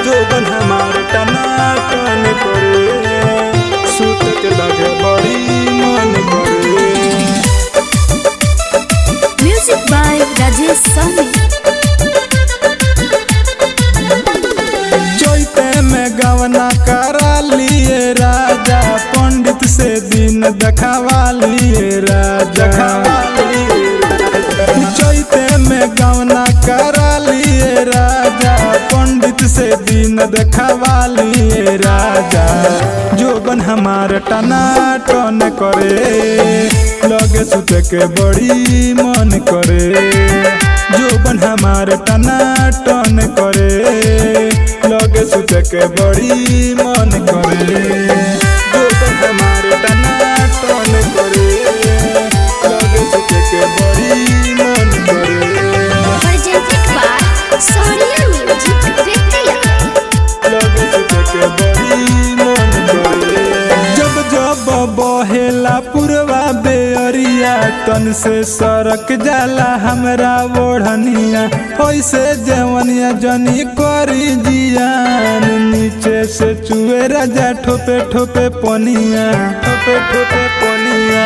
जोबन हमार टनाटन करे, सूत के लगे बड़ी मन करे। Music by Rajesh Sahani. चैते में गवना करा लिए राजा, पंडित से दिन दिखावा लिए राजा। चैते में गवना करा लिए राजा, पंडित से दिन दिखावा लिए राजा। जोबन हमार टनाटन करे, लगे सुते के बड़ी मन करे। जोबन हमार टनाटन करे, लगे सुते के बड़ी मन करे। जोबन हमार टनाटन करे, लगे सुते के बड़ी मन करे। Presented by Sonia music Bettiah. लगे सुते के बड़ी मन करे। जब जब बहेला पुरवा बेअरिया, तन से सरक जाला हमरा ओढ़निया। ऐसे जवनिया जनी करी जियान, नीचे से चुए राजा ठोपे ठोपे पनिया, ठोपे ठोपे पनिया।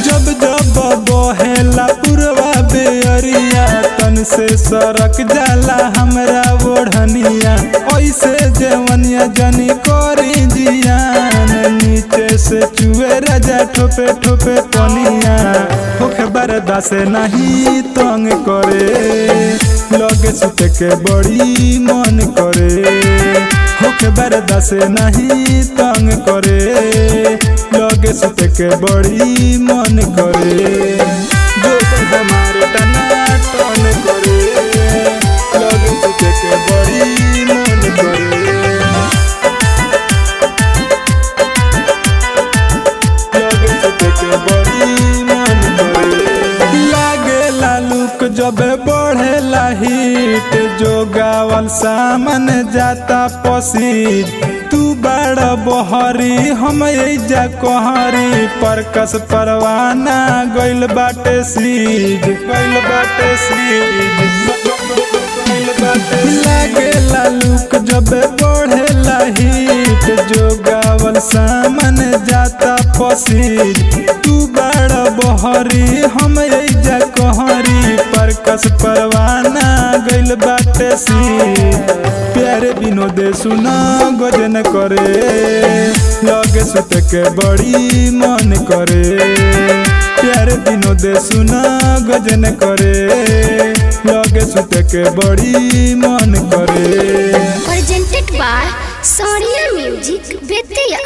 जब जब बहेला पुरवा बेअरिया, तन से सरक जाला हमरा ओढ़निया। ऐसे जवनिया जनी करी जियान, नीचे से चुए राजा ठोपे ठोपे पनिया। होखे बर्दाश्त नहीं तंग करे, लगे सुते के बड़ी मन करे। होखे बर्दाश्त नहीं तंग करे, लगे सुते के बड़ी मन करे। जोबन हमार टनाटन करे, लगे सुते के बड़ी मन करे। लगे सुते के बड़ी मन करे। लागे लालूक जब बढ़ेला हिट, जो गावल सामन जाता पसीज। तू बड़ बहरी हम एजा कहरी, परकस परवाना गइल बाटे सीज, गइल बाटे सीज। लागे लालूक जब बढ़ेला हिट, जो गावल सामन जाता पसीज। तू बड़ बहरी हम एजा कहरी, परकस परवाना गइल बाटे सीज। प्यारे विनोद सुना गजन करे, लगे सुते के बड़ी मन करे। प्यारे विनोद सुना गजन करे, लगे सुते के बड़ी मन करे। Presented by Sonia music Bettiah.